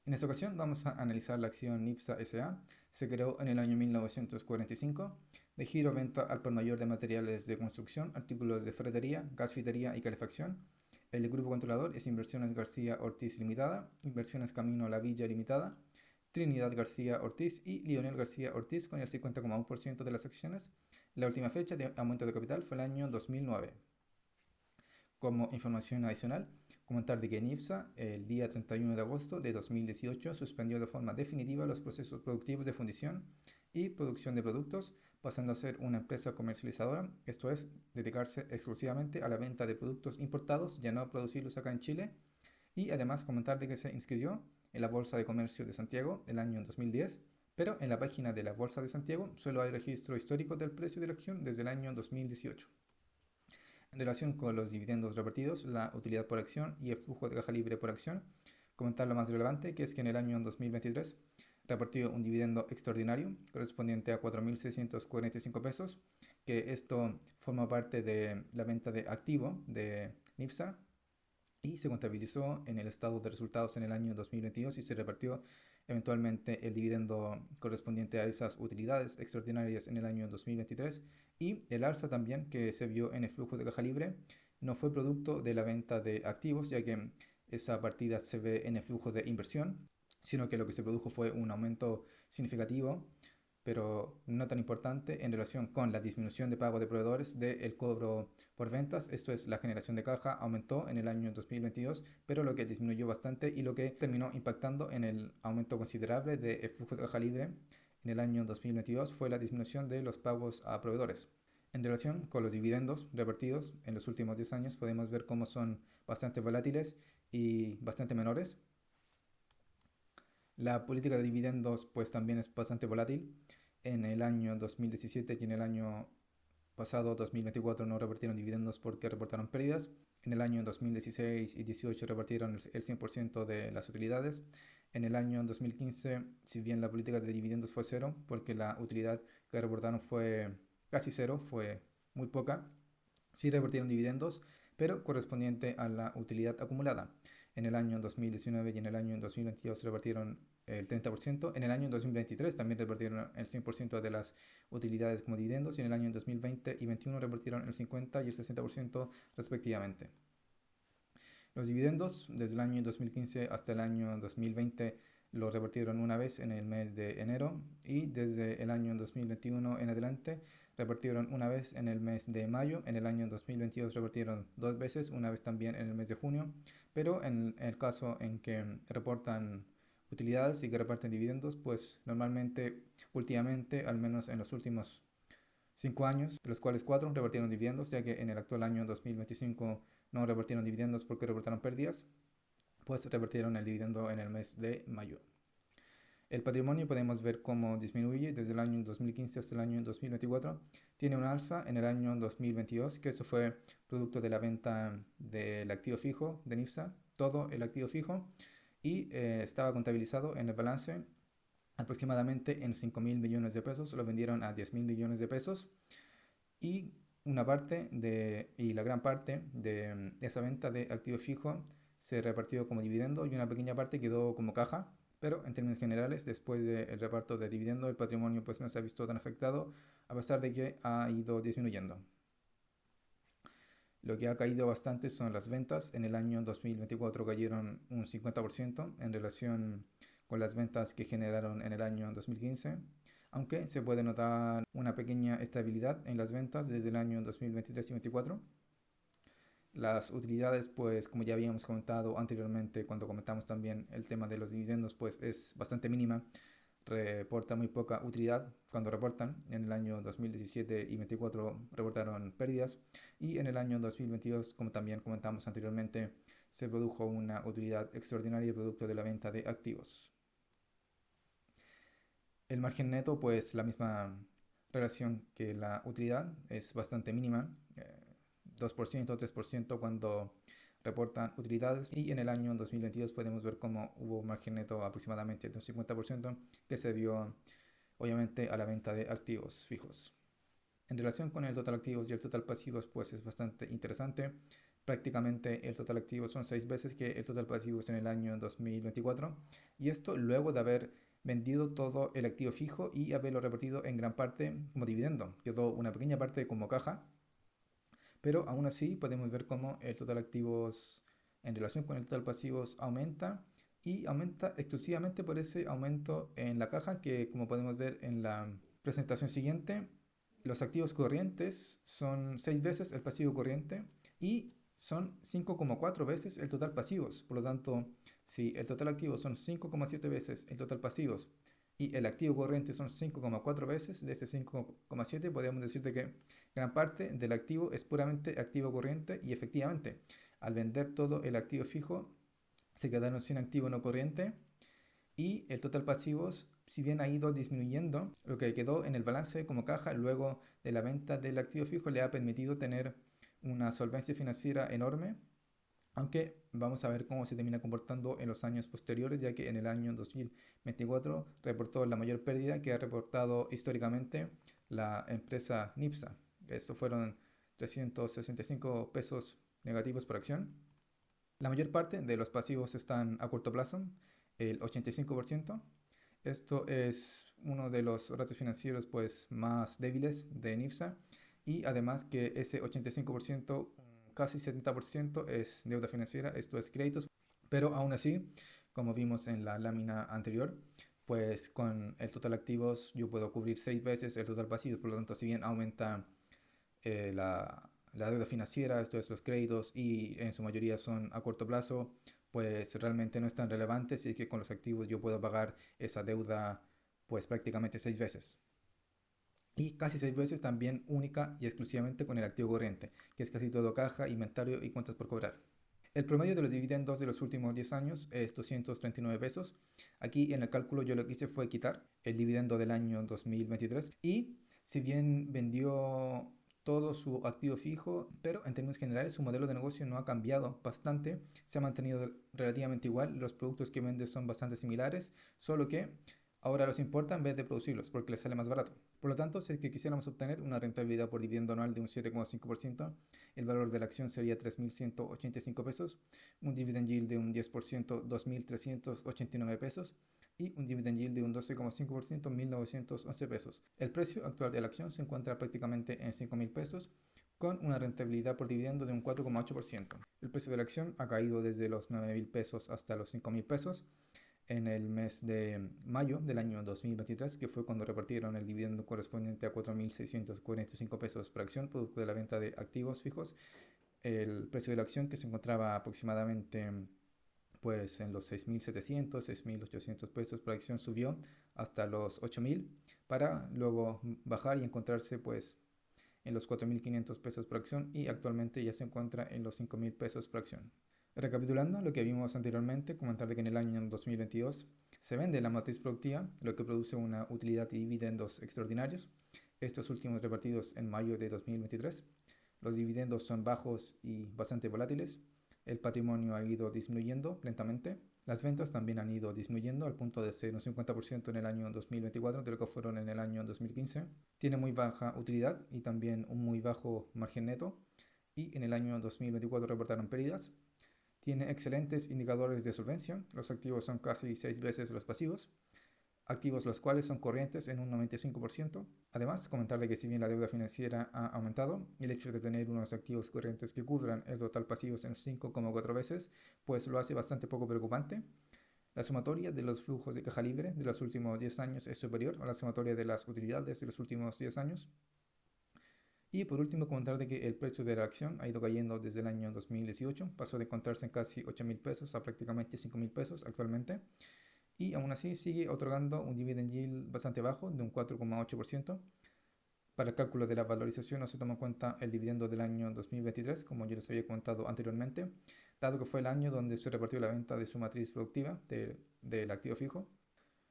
En esta ocasión vamos a analizar la acción NIPSA S.A. Se creó en el año 1945 de giro venta al por mayor de materiales de construcción, artículos de ferretería, gasfitería y calefacción. El grupo controlador es Inversiones García Ortiz Limitada, Inversiones Camino La Villa Limitada, Trinidad García Ortiz y Lionel García Ortiz con el 50,1% de las acciones. La última fecha de aumento de capital fue el año 2009. Como información adicional, comentar de que NIPSA el día 31 de agosto de 2018 suspendió de forma definitiva los procesos productivos de fundición y producción de productos, pasando a ser una empresa comercializadora, esto es, dedicarse exclusivamente a la venta de productos importados, ya no producirlos acá en Chile. Y además comentar de que se inscribió en la Bolsa de Comercio de Santiago el año 2010, pero en la página de la Bolsa de Santiago solo hay registro histórico del precio de la acción desde el año 2018. En relación con los dividendos repartidos, la utilidad por acción y el flujo de caja libre por acción, comentar lo más relevante, que es que en el año 2023 repartió un dividendo extraordinario correspondiente a 4.645 pesos, que esto forma parte de la venta de activo de NIPSA y se contabilizó en el estado de resultados en el año 2022 y se repartió eventualmente el dividendo correspondiente a esas utilidades extraordinarias en el año 2023 y el alza también que se vio en el flujo de caja libre no fue producto de la venta de activos, ya que esa partida se ve en el flujo de inversión, sino que lo que se produjo fue un aumento significativo pero no tan importante en relación con la disminución de pago de proveedores del cobro por ventas. Esto es, la generación de caja aumentó en el año 2022, pero lo que disminuyó bastante y lo que terminó impactando en el aumento considerable del flujo de caja libre en el año 2022 fue la disminución de los pagos a proveedores. En relación con los dividendos repartidos en los últimos 10 años, podemos ver cómo son bastante volátiles y bastante menores. La política de dividendos pues también es bastante volátil. En el año 2017 y en el año pasado 2024 no repartieron dividendos porque reportaron pérdidas. En el año 2016 y 18 repartieron el 100% de las utilidades. En el año 2015, si bien la política de dividendos fue cero, porque la utilidad que reportaron fue casi cero, fue muy poca, sí repartieron dividendos, pero correspondiente a la utilidad acumulada. En el año 2019 y en el año 2022 repartieron el 30%. En el año 2023 también repartieron el 100% de las utilidades como dividendos y en el año 2020 y 2021 repartieron el 50% y el 60% respectivamente. Los dividendos desde el año 2015 hasta el año 2020 lo repartieron una vez en el mes de enero y desde el año 2021 en adelante repartieron una vez en el mes de mayo. En el año 2022 repartieron dos veces, una vez también en el mes de junio, pero en el caso en que reportan utilidades y que reparten dividendos, pues normalmente últimamente, al menos en los últimos 5 años, de los cuales 4 repartieron dividendos, ya que en el actual año 2025 no repartieron dividendos porque reportaron pérdidas, pues repartieron el dividendo en el mes de mayo. El patrimonio podemos ver cómo disminuye desde el año 2015 hasta el año 2024. Tiene una alza en el año 2022, que eso fue producto de la venta del activo fijo de NIPSA, todo el activo fijo, y estaba contabilizado en el balance aproximadamente en 5.000 millones de pesos, lo vendieron a 10.000 millones de pesos y una parte y la gran parte de esa venta de activo fijo se repartió como dividendo y una pequeña parte quedó como caja, pero en términos generales, después del reparto de dividendo, el patrimonio pues no se ha visto tan afectado, a pesar de que ha ido disminuyendo. Lo que ha caído bastante son las ventas. En el año 2024 cayeron un 50% en relación con las ventas que generaron en el año 2015, aunque se puede notar una pequeña estabilidad en las ventas desde el año 2023 y 2024. Las utilidades, pues como ya habíamos comentado anteriormente cuando comentamos también el tema de los dividendos, pues es bastante mínima, reportan muy poca utilidad cuando reportan. En el año 2017 y 2024 reportaron pérdidas y en el año 2022, como también comentamos anteriormente, se produjo una utilidad extraordinaria producto de la venta de activos. El margen neto, pues la misma relación que la utilidad, es bastante mínima, 2%, 3% cuando reportan utilidades y en el año 2022 podemos ver cómo hubo un margen neto aproximadamente de un 50% que se dio obviamente a la venta de activos fijos. En relación con el total activos y el total pasivos, pues es bastante interesante. Prácticamente el total activos son 6 veces que el total pasivos en el año 2024. Y esto luego de haber vendido todo el activo fijo y haberlo repartido en gran parte como dividendo. Quedó una pequeña parte como caja, pero aún así podemos ver cómo el total activos en relación con el total pasivos aumenta y aumenta exclusivamente por ese aumento en la caja que, como podemos ver en la presentación siguiente, los activos corrientes son 6 veces el pasivo corriente y son 5,4 veces el total pasivos. Por lo tanto, si el total activo son 5,7 veces el total pasivos y el activo corriente son 5,4 veces, de ese 5,7 podemos decir de que gran parte del activo es puramente activo corriente y efectivamente, al vender todo el activo fijo, se quedaron sin activo no corriente y el total pasivos, si bien ha ido disminuyendo, lo que quedó en el balance como caja luego de la venta del activo fijo le ha permitido tener una solvencia financiera enorme, aunque vamos a ver cómo se termina comportando en los años posteriores, ya que en el año 2024 reportó la mayor pérdida que ha reportado históricamente la empresa NIPSA. Estos fueron 365 pesos negativos por acción. La mayor parte de los pasivos están a corto plazo, el 85%. Esto es uno de los ratios financieros pues, más débiles de NIPSA y además que ese 85%, casi 70% es deuda financiera, esto es créditos, pero aún así, como vimos en la lámina anterior, pues con el total activos yo puedo cubrir 6 veces el total pasivos, por lo tanto si bien aumenta la deuda financiera, esto es los créditos, y en su mayoría son a corto plazo, pues realmente no es tan relevante, si es que con los activos yo puedo pagar esa deuda pues prácticamente 6 veces. Y casi 6 veces también única y exclusivamente con el activo corriente, que es casi todo caja, inventario y cuentas por cobrar. El promedio de los dividendos de los últimos 10 años es 239 pesos. Aquí en el cálculo yo lo que hice fue quitar el dividendo del año 2023 y si bien vendió todo su activo fijo, pero en términos generales su modelo de negocio no ha cambiado bastante, se ha mantenido relativamente igual, los productos que vende son bastante similares, solo que ahora los importa en vez de producirlos porque les sale más barato. Por lo tanto, si es que quisiéramos obtener una rentabilidad por dividendo anual de un 7,5%, el valor de la acción sería 3.185 pesos, un dividend yield de un 10%, 2.389 pesos y un dividend yield de un 12,5%, 1.911 pesos. El precio actual de la acción se encuentra prácticamente en 5.000 pesos con una rentabilidad por dividendo de un 4,8%. El precio de la acción ha caído desde los 9.000 pesos hasta los 5.000 pesos en el mes de mayo del año 2023, que fue cuando repartieron el dividendo correspondiente a 4.645 pesos por acción, producto de la venta de activos fijos. El precio de la acción, que se encontraba aproximadamente pues en los 6.700, 6.800 pesos por acción, subió hasta los 8.000 para luego bajar y encontrarse pues en los 4.500 pesos por acción y actualmente ya se encuentra en los 5.000 pesos por acción. Recapitulando lo que vimos anteriormente, comentar de que en el año 2022 se vende la matriz productiva, lo que produce una utilidad y dividendos extraordinarios, estos últimos repartidos en mayo de 2023. Los dividendos son bajos y bastante volátiles. El patrimonio ha ido disminuyendo lentamente. Las ventas también han ido disminuyendo al punto de ser un 50% en el año 2024 de lo que fueron en el año 2015. Tiene muy baja utilidad y también un muy bajo margen neto. Y en el año 2024 reportaron pérdidas. Tiene excelentes indicadores de solvencia. Los activos son casi 6 veces los pasivos. Activos los cuales son corrientes en un 95%. Además, comentar de que si bien la deuda financiera ha aumentado, el hecho de tener unos activos corrientes que cubran el total pasivos en 5,4 veces, pues lo hace bastante poco preocupante. La sumatoria de los flujos de caja libre de los últimos 10 años es superior a la sumatoria de las utilidades de los últimos 10 años. Y por último, comentar de que el precio de la acción ha ido cayendo desde el año 2018, pasó de encontrarse en casi 8.000 pesos a prácticamente 5.000 pesos actualmente, y aún así sigue otorgando un dividend yield bastante bajo de un 4,8%. Para el cálculo de la valorización no se toma en cuenta el dividendo del año 2023, como yo les había comentado anteriormente, dado que fue el año donde se repartió la venta de su matriz productiva del activo fijo,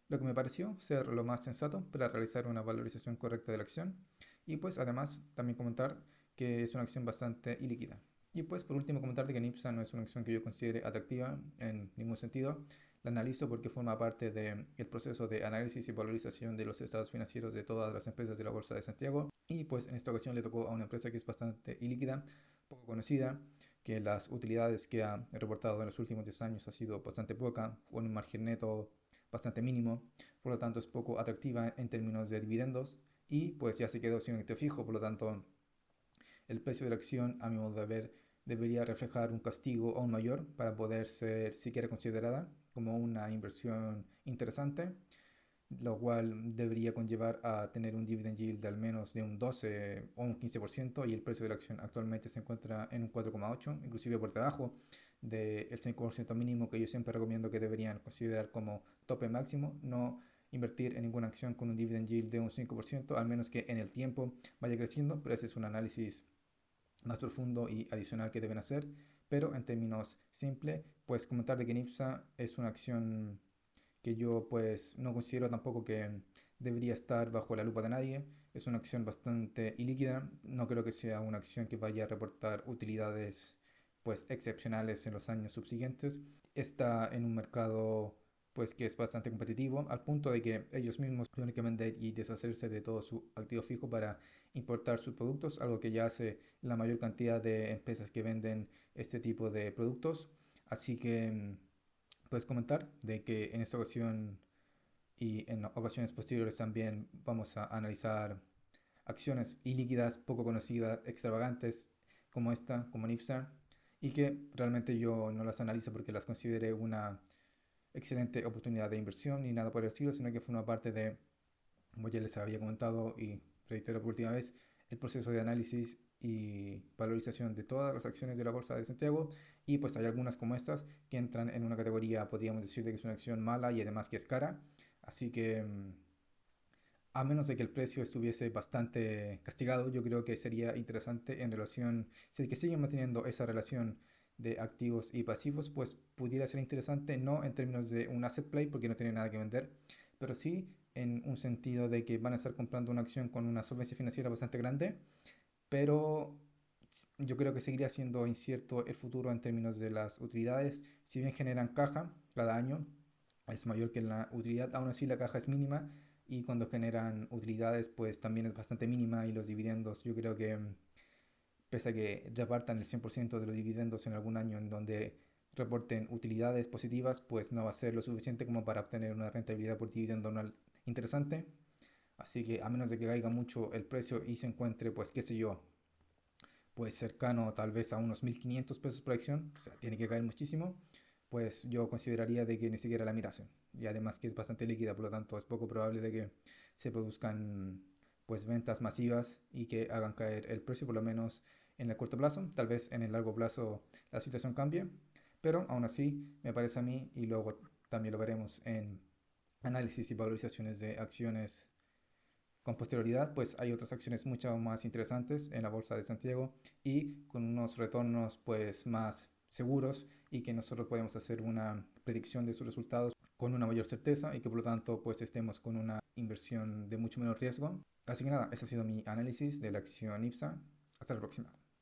lo que me pareció ser lo más sensato para realizar una valorización correcta de la acción y pues además también comentar que es una acción bastante ilíquida. Y pues por último comentar que NIPSA no es una acción que yo considere atractiva en ningún sentido. La analizo porque forma parte del proceso de análisis y valorización de los estados financieros de todas las empresas de la Bolsa de Santiago y pues en esta ocasión le tocó a una empresa que es bastante ilíquida, poco conocida, que las utilidades que ha reportado en los últimos 10 años ha sido bastante poca, con un margen neto bastante mínimo, por lo tanto es poco atractiva en términos de dividendos y pues ya se quedó sin un activo fijo, por lo tanto el precio de la acción, a mi modo de ver, debería reflejar un castigo aún mayor para poder ser siquiera considerada como una inversión interesante, lo cual debería conllevar a tener un dividend yield de al menos de un 12 o un 15% y el precio de la acción actualmente se encuentra en un 4,8, inclusive por debajo del 5% mínimo que yo siempre recomiendo que deberían considerar como tope máximo, no invertir en ninguna acción con un dividend yield de un 5%, al menos que en el tiempo vaya creciendo, pero ese es un análisis más profundo y adicional que deben hacer, pero en términos simples, pues comentar de que NIFSA es una acción que yo pues no considero tampoco que debería estar bajo la lupa de nadie. Es una acción bastante ilíquida. No creo que sea una acción que vaya a reportar utilidades pues excepcionales en los años subsiguientes. Está en un mercado pues que es bastante competitivo, al punto de que ellos mismos tienen que vender y deshacerse de todo su activo fijo para importar sus productos, algo que ya hace la mayor cantidad de empresas que venden este tipo de productos. Así que puedes comentar de que en esta ocasión y en ocasiones posteriores también vamos a analizar acciones ilíquidas, poco conocidas, extravagantes, como esta, como NIFSA, y que realmente yo no las analizo porque las consideré una excelente oportunidad de inversión ni nada por el estilo, sino que forma parte de, como ya les había comentado y reitero por última vez, el proceso de análisis y valorización de todas las acciones de la Bolsa de Santiago, y pues hay algunas como estas que entran en una categoría, podríamos decir, de que es una acción mala y además que es cara, así que a menos de que el precio estuviese bastante castigado, yo creo que sería interesante en relación, si es que siguen manteniendo esa relación de activos y pasivos, pues pudiera ser interesante, no en términos de un asset play, porque no tiene nada que vender, pero sí en un sentido de que van a estar comprando una acción con una solvencia financiera bastante grande, pero yo creo que seguiría siendo incierto el futuro en términos de las utilidades. Si bien generan caja cada año, es mayor que la utilidad, aún así la caja es mínima y cuando generan utilidades pues también es bastante mínima y los dividendos yo creo que pese a que repartan el 100% de los dividendos en algún año en donde reporten utilidades positivas, pues no va a ser lo suficiente como para obtener una rentabilidad por dividendo anual interesante. Así que a menos de que caiga mucho el precio y se encuentre, pues qué sé yo, pues cercano tal vez a unos 1.500 pesos por acción, o sea, tiene que caer muchísimo, pues yo consideraría de que ni siquiera la mirasen. Y además que es bastante líquida, por lo tanto es poco probable de que se produzcan pues ventas masivas y que hagan caer el precio, por lo menos en el corto plazo. Tal vez en el largo plazo la situación cambie, pero aún así me parece a mí, y luego también lo veremos en análisis y valorizaciones de acciones con posterioridad, pues hay otras acciones mucho más interesantes en la Bolsa de Santiago y con unos retornos pues más seguros y que nosotros podemos hacer una predicción de sus resultados con una mayor certeza y que por lo tanto pues estemos con una inversión de mucho menor riesgo. Así que nada, ese ha sido mi análisis de la acción IPSA. Hasta la próxima.